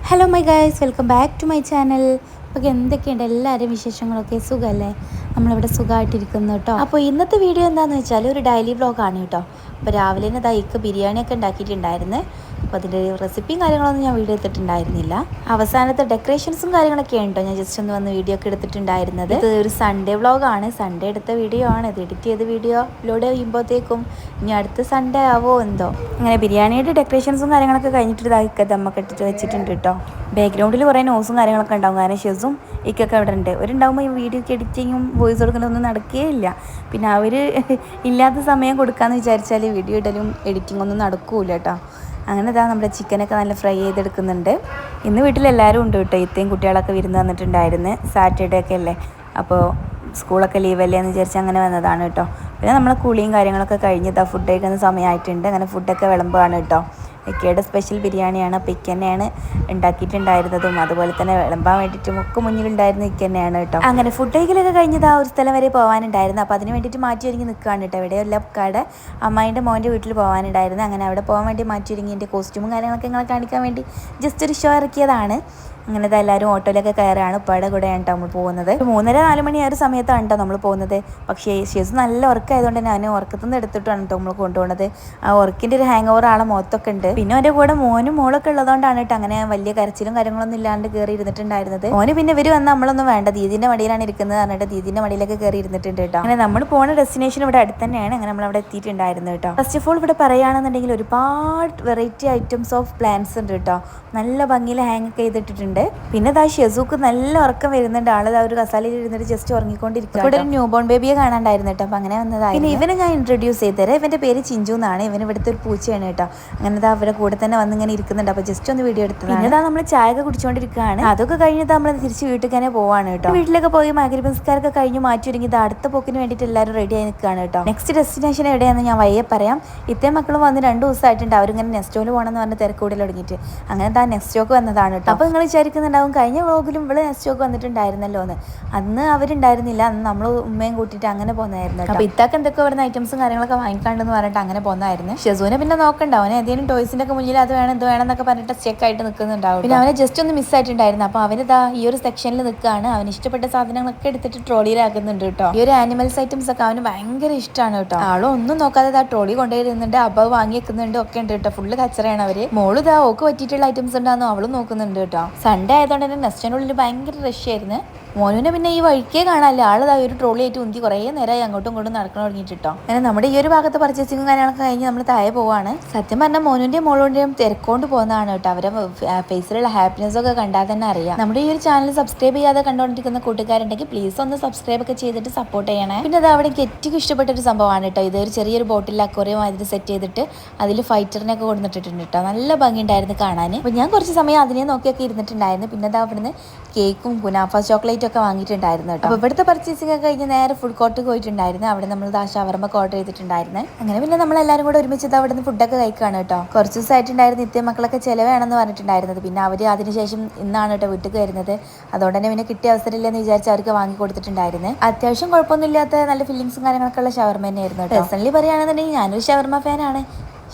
Hello my guys, welcome back to my channel. അപ്പോൾ എന്തൊക്കെയുണ്ട് എല്ലാവരും വിശേഷങ്ങളൊക്കെ? സുഖമല്ലേ? നമ്മളിവിടെ സുഖമായിട്ടിരിക്കുന്നു കേട്ടോ. അപ്പോൾ ഇന്നത്തെ വീഡിയോ എന്താണെന്ന് വെച്ചാൽ ഒരു ഡെയിലി വ്ളോഗാണ് കേട്ടോ. അപ്പോൾ രാവിലെ തന്നെ ദൈക്ക് ബിരിയാണിയൊക്കെ ഉണ്ടാക്കിയിട്ടുണ്ടായിരുന്നു. അപ്പോൾ അതിൻ്റെ റെസിപ്പിയും കാര്യങ്ങളൊന്നും ഞാൻ വീഡിയോ എടുത്തിട്ടുണ്ടായിരുന്നില്ല. അവസാനത്തെ ഡെക്കറേഷൻസും കാര്യങ്ങളൊക്കെ ഉണ്ടോ ഞാൻ ജസ്റ്റ് ഒന്ന് വന്ന് വീഡിയോ ഒക്കെ എടുത്തിട്ടുണ്ടായിരുന്നത്. ഇത് ഒരു സൺഡേ വ്ളോഗാണ്. സൺഡേ എടുത്ത വീഡിയോ ആണ്. ഇത് എഡിറ്റ് ചെയ്ത വീഡിയോ അപ്ലോഡ് ചെയ്യുമ്പോഴത്തേക്കും ഇനി അടുത്ത സൺഡേ ആവോ എന്തോ. അങ്ങനെ ബിരിയാണിയുടെ ഡെക്കറേഷൻസും കാര്യങ്ങളൊക്കെ കഴിഞ്ഞിട്ട് ദൈക്ക് ദമ്മൊക്കെ ഇട്ടിട്ട് വെച്ചിട്ടുണ്ട് കേട്ടോ. ബാക്ക്ഗ്രൗണ്ടിൽ കുറേ നോസും കാര്യങ്ങളൊക്കെ ഉണ്ടാവും. കാരണം ഷെസും ഇക്കൊക്കെ അവിടെ ഉണ്ട്. അവരുണ്ടാകുമ്പോൾ ഈ വീഡിയോക്ക് എഡിറ്റിങ്ങും വോയിസ് കൊടുക്കുന്നതൊന്നും നടക്കുകയില്ല. പിന്നെ അവർ ഇല്ലാത്ത സമയം കൊടുക്കാമെന്ന് വിചാരിച്ചാൽ വീഡിയോ ഇടലും എഡിറ്റിംഗ് ഒന്നും നടക്കൂല കേട്ടോ. അങ്ങനെ ഇതാ നമ്മുടെ ചിക്കനൊക്കെ നല്ല ഫ്രൈ ചെയ്തെടുക്കുന്നുണ്ട്. ഇന്ന് വീട്ടിലെല്ലാവരും ഉണ്ട് കേട്ടോ. ഇത്രയും കുട്ടികളൊക്കെ വിരുന്ന് വന്നിട്ടുണ്ടായിരുന്നു. സാറ്റർഡേ ഒക്കെ അല്ലേ, അപ്പോൾ സ്കൂളൊക്കെ ലീവല്ലേ എന്ന് വിചാരിച്ച് അങ്ങനെ വന്നതാണ് കേട്ടോ. പിന്നെ നമ്മൾ കുളിയും കാര്യങ്ങളൊക്കെ കഴിഞ്ഞിട്ടാ ഫുഡ് കഴിക്കുന്ന സമയമായിട്ടുണ്ട്. അങ്ങനെ ഫുഡൊക്കെ വിളമ്പുകയാണ് കേട്ടോ. ഇക്കയുടെ സ്പെഷ്യൽ ബിരിയാണിയാണ്. അപ്പോൾ ഇക്ക തന്നെയാണ് ഉണ്ടാക്കിയിട്ടുണ്ടായിരുന്നതും അതുപോലെ തന്നെ വിളമ്പാൻ വേണ്ടിയിട്ട് ഒക്കെ മുന്നിലുണ്ടായിരുന്ന ഇക്ക തന്നെയാണ് കേട്ടോ. അങ്ങനെ ഫുഡ് കഴിക്കലൊക്കെ കഴിഞ്ഞത് ആ ഒരു സ്ഥലം വരെ പോകാനുണ്ടായിരുന്നു. അപ്പോൾ അതിന് വേണ്ടിയിട്ട് മാറ്റി ഒരുങ്ങി നിൽക്കുകയാണ് കേട്ടോ. ഇവിടെയല്ല ഇക്കയുടെ അമ്മായിൻ്റെ മോൻ്റെ വീട്ടിൽ പോകാനുണ്ടായിരുന്നു. അങ്ങനെ അവിടെ പോകാൻ വേണ്ടി മാറ്റി ഒരുങ്ങി എൻ്റെ കോസ്റ്റ്യൂമും കാര്യങ്ങളൊക്കെ നിങ്ങളെ കാണിക്കാൻ വേണ്ടി ജസ്റ്റ് ഒരു ഷോ ഇറക്കിയതാണ്. അങ്ങനെ എല്ലാവരും ഓട്ടോയിലൊക്കെ കയറാണ്. ഉപ്പയുടെ കൂടെയാണ് കേട്ടോ നമ്മൾ പോകുന്നത്. 3:30-4 മണി ആ ഒരു സമയത്താണ് കേട്ടോ നമ്മൾ പോകുന്നത്. പക്ഷേ ഷെസ് നല്ല ഉറക്കമായതുകൊണ്ട് തന്നെ അവനെ ഉറക്കത്തുനിന്ന് എടുത്തിട്ടാണ് കേട്ടോ നമ്മൾ കൊണ്ടുപോകുന്നത്. ആ ഉറക്കിൻ്റെ ഒരു ഹാങ് ഓവർ ആളെ മുഖത്തൊക്കെ ഉണ്ട്. പിന്നെ അവൻ്റെ കൂടെ മോനും മോളൊക്കെ ഉള്ളതുകൊണ്ടാണ് കേട്ടോ അങ്ങനെ വലിയ കരച്ചിലും കാര്യങ്ങളൊന്നും ഇല്ലാണ്ട് കയറി ഇരുന്നിട്ടുണ്ടായിരുന്നത്. മോന് പിന്നെ ഇവർ വന്ന് നമ്മളൊന്നും വേണ്ട, ദീദിൻ്റെ മടിയിലാണ് ഇരിക്കുന്നത് പറഞ്ഞിട്ട് ദീദിൻ്റെ മടിയിലൊക്കെ കയറി ഇരുന്നിട്ടുണ്ട് കേട്ടോ. അങ്ങനെ നമ്മൾ പോകുന്ന ഡെസ്റ്റിനേഷൻ ഇവിടെ അടുത്ത് തന്നെയാണ്. അങ്ങനെ നമ്മൾ അവിടെ എത്തിയിട്ടുണ്ടായിരുന്നു കേട്ടോ. ഫസ്റ്റ് ഓഫ് ഓൾ ഇവിടെ പറയുകയാണെന്നുണ്ടെങ്കിൽ ഒരുപാട് വെറൈറ്റി ഐറ്റംസ് ഓഫ് പ്ലാന്റ്സ് ഉണ്ട് കേട്ടോ. നല്ല ഭംഗിയിൽ ഹാങ് ഒക്കെ ചെയ്തിട്ടിട്ടുണ്ട്. പിന്നെ ദാ ഷെസുക്ക് നല്ല ഉറക്കം വരുന്നുണ്ട്. ആള് ഒരു കസാലയിൽ ഇരുന്നിട്ട് ജസ്റ്റ് ഉറങ്ങിക്കൊണ്ടിരിക്കുക. ഇവിടെ ഒരു ന്യൂ ബോൺ ബേബിയെ കാണാണ്ടായിരുന്നു കേട്ടോ. അപ്പം അങ്ങനെ വന്നതായി. പിന്നെ ഇവനെ ഞാൻ ഇൻട്രൊഡ്യൂസ് ചെയ്തേരെ. ഇവന്റെ പേര് ചിഞ്ചു എന്നാണ്. ഇവൻ ഇവിടുത്തെ ഒരു പൂച്ചയാണ് കേട്ടോ. അങ്ങനെ അവരുടെ കൂടെ തന്നെ വന്ന് ഇങ്ങനെ ഇരിക്കുന്നുണ്ട്. അപ്പോൾ ജസ്റ്റ് ഒന്ന് വീഡിയോ എടുത്തത്. പിന്നെ നമ്മൾ ചായ ഒക്കെ കുടിച്ചുകൊണ്ടിരിക്കുകയാണ്. അതൊക്കെ കഴിഞ്ഞിട്ട് നമ്മൾ തിരിച്ച് വീട്ടിൽ തന്നെ പോവാണ് കേട്ടോ. വീട്ടിലൊക്കെ പോയി മഗ്‌രിബ് നിസ്കാരമൊക്കെ കഴിഞ്ഞ് മാറ്റി ഒരുങ്ങി അടുത്ത പോക്കിന് വേണ്ടിയിട്ട് എല്ലാവരും റെഡി ആയി നിൽക്കുകയാണ് കേട്ടോ. നെക്സ്റ്റ് ഡെസ്റ്റിനേഷൻ എവിടെയാണെന്ന് ഞാൻ വയ്യെ പറയാം. ഇത്രയും മക്കളും വന്ന് 2 ദിവസമായിട്ടുണ്ട്. അവരിങ്ങനെ നെസ്റ്റോയിൽ പോകണമെന്ന് പറഞ്ഞ് തിരക്കൂടൽ തുടങ്ങിയിട്ട് അങ്ങനെ നെക്സ്റ്റോക്ക് വന്നതാണ് കേട്ടോ. അപ്പോൾ നിങ്ങൾ വിചാരിക്കുന്നുണ്ടാവും കഴിഞ്ഞ വ്ളോഗിലും ഇവിടെ നെസ്റ്റോക്ക് വന്നിട്ടുണ്ടായിരുന്നല്ലോ എന്ന്. അന്ന് അവരുണ്ടായിരുന്നില്ല. അന്ന് നമ്മൾ ഉമ്മയും കൂട്ടിയിട്ട് അങ്ങനെ പോകുന്നതായിരുന്നു. അപ്പോൾ ഇത്താക്ക് എന്തൊക്കെ വരുന്ന ഐറ്റംസും കാര്യങ്ങളൊക്കെ വാങ്ങിക്കാണ്ടെന്ന് പറഞ്ഞിട്ട് അങ്ങനെ പോകുന്നതായിരുന്നു. ഷെസുവിനെ പിന്നെ നോക്കണ്ട, അവനെ ഏതെങ്കിലും ടോയ്സിൻ്റെ ഒക്കെ മുന്നിൽ അത് വേണം ഇത് വേണം എന്നൊക്കെ പറഞ്ഞിട്ട് സ്റ്റെക്ക് ആയിട്ട് നിൽക്കുന്നുണ്ടാവും. പിന്നെ അവനെ ജസ്റ്റ് ഒന്ന് മിസ്സായിട്ടുണ്ടായിരുന്നു. അപ്പോൾ അവനിതാ ഈ ഒരു സെക്ഷനിൽ നിൽക്കുകയാണ്. അവന് ഇഷ്ടപ്പെട്ട സാധനങ്ങളൊക്കെ എടുത്തിട്ട് ട്രോളിയിലാക്കുന്നുണ്ട് കേട്ടോ. ഈ ഒരു ആനിമൽസ് ഐറ്റംസ് ഒക്കെ അവന് ഭയങ്കര ഇഷ്ടമാണ് കേട്ടോ. ആളും ഒന്നും നോക്കാതെ ട്രോളി കൊണ്ടുവരുന്നുണ്ട്. അബ്ബ വാങ്ങി വെക്കുന്നുണ്ട് ഒക്കെ ഉണ്ട് കേട്ടോ. ഫുള്ള് കച്ചറയാണ് അവര്. മോള് ഇതാ ഓക്ക് പറ്റിയിട്ടുള്ള ഐറ്റംസ് ഉണ്ടാകുന്നു അവളും നോക്കുന്നുണ്ട് കേട്ടോ. സൺഡേ ആയതുകൊണ്ട് തന്നെ നെസ്റ്റിൻ്റെ ഉള്ളിൽ ഭയങ്കര റഷ് ആയിരുന്നു. മോനുവിനെ പിന്നെ ഈ വഴിക്കേ കാണാനില്ല. ആളതായി ഒരു ട്രോളി ആയിട്ട് ഉന്തി കുറേ നേരമായി അങ്ങോട്ടും ഇങ്ങോട്ടും നടക്കണം തുടങ്ങിയിട്ടോ. അങ്ങനെ നമ്മുടെ ഈ ഒരു ഭാഗത്ത് പർച്ചേസിങ്ങും കാര്യങ്ങളൊക്കെ കഴിഞ്ഞ് നമ്മൾ താഴെ പോവാണ്. സത്യം പറഞ്ഞാൽ മോനുവിൻ്റെയും മോളുടെയും തിരക്കൊണ്ട് പോകുന്നതാണ് കേട്ടോ. അവരെ ഫേസിലുള്ള ഹാപ്പിനെസ് ഒക്കെ കണ്ടാൽ തന്നെ അറിയാം. നമ്മുടെ ഈ ഒരു ചാനൽ സബ്സ്ക്രൈബ് ചെയ്യാതെ കണ്ടുകൊണ്ടിരിക്കുന്ന കൂട്ടുകാരുണ്ടെങ്കിൽ പ്ലീസ് ഒന്ന് സബ്സ്ക്രൈബ് ഒക്കെ ചെയ്തിട്ട് സപ്പോർട്ട് ചെയ്യണേ. പിന്നെ അത് അവിടെ ഏറ്റവും ഇഷ്ടപ്പെട്ട ഒരു സംഭവമാണ് കേട്ടോ. ഇതൊരു ചെറിയൊരു ബോട്ടിൽ അക്വേറിയം ആയിട്ട് സെറ്റ് ചെയ്തിട്ട് അതിൽ ഫൈറ്ററിനൊക്കെ കൊടുത്തിട്ടുണ്ട് കേട്ടോ. നല്ല ഭംഗിയുണ്ടായിരുന്നു കാണാൻ. അപ്പോൾ ഞാൻ കുറച്ച് സമയം അതിനെ നോക്കിയൊക്കെ ഇരുന്നിട്ടുണ്ടായിരുന്നു. പിന്നെ അത് അവിടുന്ന് കേക്കും കുനാഫ ചോക്ലേറ്റ് ഒക്കെ വാങ്ങിയിട്ടുണ്ടായിരുന്നു കേട്ടോ. അപ്പോൾ ഇവിടുത്തെ പർച്ചേസിംഗ് ഒക്കെ കഴിഞ്ഞ് നേരെ ഫുഡ് കോർട്ട് പോയിട്ടുണ്ടായിരുന്നു. അവിടെ നമ്മൾ ഷവർമ്മ ഓർഡർ ചെയ്തിട്ടുണ്ടായിരുന്നു. അങ്ങനെ പിന്നെ നമ്മളെല്ലാവരും കൂടെ ഒരുമിച്ച് അവിടെ നിന്ന് ഫുഡൊക്കെ കഴിക്കുകയാണ് കേട്ടോ. കുറച്ച് ദിവസമായിട്ടുണ്ടായിരുന്നു ഇത്തേ മക്കളൊക്കെ ചിലവേണമെന്ന് പറഞ്ഞിട്ടുണ്ടായിരുന്നത്. പിന്നെ അവർ അതിനുശേഷം ഇന്നാണ് കേട്ടോ വീട്ടിൽ വരുന്നത്. അതുകൊണ്ട് തന്നെ പിന്നെ കിട്ടിയ അവസരമില്ലെന്ന് വിചാരിച്ച് അവർക്ക് വാങ്ങി കൊടുത്തിട്ടുണ്ടായിരുന്നു. അത്യാവശ്യം കുഴപ്പമൊന്നുമില്ലാത്ത നല്ല ഫില്ലിങ്സും കാര്യങ്ങളൊക്കെ ഉള്ള ഷവർമ്മ തന്നെയായിരുന്നു. പേഴ്സണലി പറയുകയാണെന്നുണ്ടെങ്കിൽ ഞാനൊരു ഷവർമ്മ ഫാനാണ്.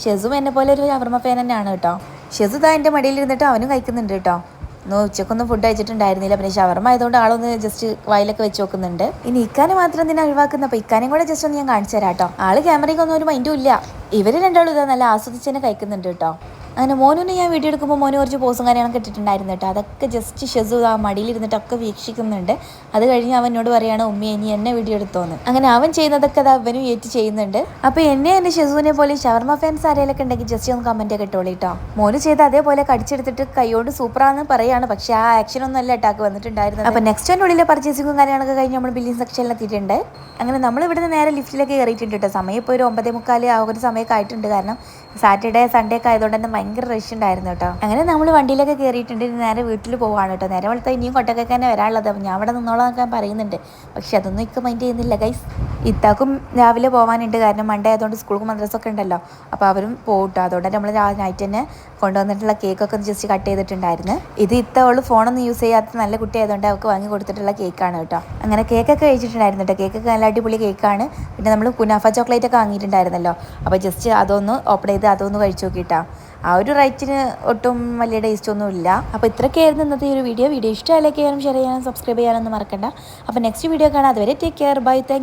ഷെസും എന്നെ പോലെ ഒരു ഷവർമ്മ ഫാൻ തന്നെയാണ് കേട്ടോ. ഷെസു ഇതാ എൻ്റെ മടിയിൽ ഇരുന്നിട്ട് അവനും കഴിക്കുന്നുണ്ട് കേട്ടോ. ഉച്ചക്കൊന്നും ഫുഡ് കഴിച്ചിട്ടുണ്ടായിരുന്നില്ല. പിന്നെ ഷവർമ്മ ആയതുകൊണ്ട് ആളൊന്ന് ജസ്റ്റ് വായിലൊക്കെ വെച്ച് നോക്കുന്നുണ്ട്. ഇനി ഇക്കാനെ മാത്രം എന്തിനാ ഒഴിവാക്കുന്നത്? അപ്പോൾ ഇക്കാനെയും കൂടെ ജസ്റ്റ് ഒന്ന് ഞാൻ കാണിച്ചു തരാം കേട്ടോ. ആള് ക്യാമറയ്ക്കൊന്നും ഒരു മൈൻഡും ഇല്ല. ഇവർ രണ്ടാളും ഇതാ നല്ല ആസ്വദിച്ച് തന്നെ കഴിക്കുന്നുണ്ട് കേട്ടോ. അങ്ങനെ മോനുവിനെ ഞാൻ വീഡിയോ എടുക്കുമ്പോൾ മോന് കുറച്ച് പോസും കാര്യങ്ങളൊക്കെ ഇട്ടിട്ടുണ്ടായിരുന്നു കേട്ടോ. അതൊക്കെ ജസ്റ്റ് ഷെസു ആ മടിയിലിരുന്നിട്ടൊക്കെ വീക്ഷിക്കുന്നുണ്ട്. അത് കഴിഞ്ഞ് അവനോട് പറയാണ് ഉമ്മ ഇനി എന്നെ വീഡിയോ എടുത്തോന്ന്. അങ്ങനെ അവൻ ചെയ്യുന്നതൊക്കെ അത് അവനും ഏറ്റ് ചെയ്യുന്നുണ്ട്. അപ്പോൾ എൻ്റെ ഷെസുവിനെ പോലെ ഷവർമ്മ ഫാൻസ് ആരെയൊക്കെ ഉണ്ടെങ്കിൽ ജസ്റ്റ് ഒന്ന് കമൻറ്റ് ഒക്കെ ഇട്ടോളി കേട്ടോ. മോന് ചെയ്ത് അതേപോലെ കടിച്ചെടുത്തിട്ട് കൈകൊണ്ട് സൂപ്പറാന്ന് പറയാണ്. പക്ഷേ ആ ആക്ഷനൊന്നും അല്ല അറ്റാക്ക് വന്നിട്ടുണ്ടായിരുന്നത്. അപ്പോൾ നെക്സ്റ്റ് ഉള്ളിലെ പർച്ചേസിങ്ങും കാര്യങ്ങളൊക്കെ കഴിഞ്ഞ് നമ്മൾ ബില്ലിംഗ് സെക്ഷനിൽ എത്തിയിട്ടുണ്ട്. അങ്ങനെ നമ്മൾ ഇവിടുന്ന് നേരെ ലിഫ്റ്റിലൊക്കെ കയറിയിട്ടുണ്ട് കേട്ടോ. സമയം ഇപ്പോൾ ഒരു 9:45 ആ ഒരു സമയമൊക്കെ ആയിട്ടുണ്ട്. കാരണം സാറ്റർഡേ സൺഡേ ഒക്കെ ആയതുകൊണ്ട് തന്നെ ഭയങ്കര റഷ് ഉണ്ടായിരുന്നു കേട്ടോ. അങ്ങനെ നമ്മൾ വണ്ടിയിലൊക്കെ കയറിയിട്ടുണ്ട്. നേരെ വീട്ടിൽ പോവാണ് കേട്ടോ. നേരെ വെളുത്ത ഇനിയും കൊട്ടൊക്കെ തന്നെ വരാനുള്ളത്. അപ്പം ഞാൻ അവിടെ നിന്നോളാം എന്നൊക്കെ പറയുന്നുണ്ട്. പക്ഷെ അതൊന്നും ഇക്ക മൈൻഡ് ചെയ്യുന്നില്ല ഗൈസ്. ഇത്താക്കും രാവിലെ പോകാനുണ്ട്. കാരണം മൺഡേ ആയതുകൊണ്ട് സ്കൂൾക്ക് മദ്രസൊക്കെ ഉണ്ടല്ലോ. അപ്പോൾ അവരും പോകട്ടോ. അതുകൊണ്ട് നമ്മൾ നൈറ്റ് തന്നെ കൊണ്ടുവന്നിട്ടുള്ള കേക്കൊക്കെ ഒന്ന് ജസ്റ്റ് കട്ട് ചെയ്തിട്ടുണ്ടായിരുന്നു. ഇത് ഇത്തവള് ഫോണൊന്നും യൂസ് ചെയ്യാത്ത നല്ല കുട്ടി ആയതുകൊണ്ട് അവൾക്ക് വാങ്ങി കൊടുത്തിട്ടുള്ള കേക്കാണ് കേട്ടോ. അങ്ങനെ കേക്കൊക്കെ കഴിച്ചിട്ടുണ്ടായിരുന്നു കേട്ടോ. കേക്കൊക്കെ നല്ല അടിപൊളി കേക്കാണ്. പിന്നെ നമ്മൾ കുനാഫ ചോക്ലേറ്റ് ഒക്കെ വാങ്ങിയിട്ടുണ്ടായിരുന്നല്ലോ. അപ്പോൾ ജസ്റ്റ് അതൊന്ന് ഓപ്പൺ ചെയ്ത് അതൊന്ന് കഴിച്ചു നോക്കിയിട്ടാ. ആ ഒരു റേറ്റിന് ഒട്ടും വലിയ ടേസ്റ്റ് ഒന്നും ഇല്ല. അപ്പോൾ ഇത്രയൊക്കെയായിരുന്നു ഇന്നത്തെ ഈ ഒരു വീഡിയോ ഇഷ്ടമായി ലൈക്ക് ചെയ്യാനും ഷെയർ ചെയ്യാനും സബ്സ്ക്രൈബ് ചെയ്യാനൊന്നും മറക്കണ്ട. അപ്പോൾ നെക്സ്റ്റ് വീഡിയോ കാണാം. അതുവരെ ടേക്ക് കെയർ, ബൈ, താങ്ക്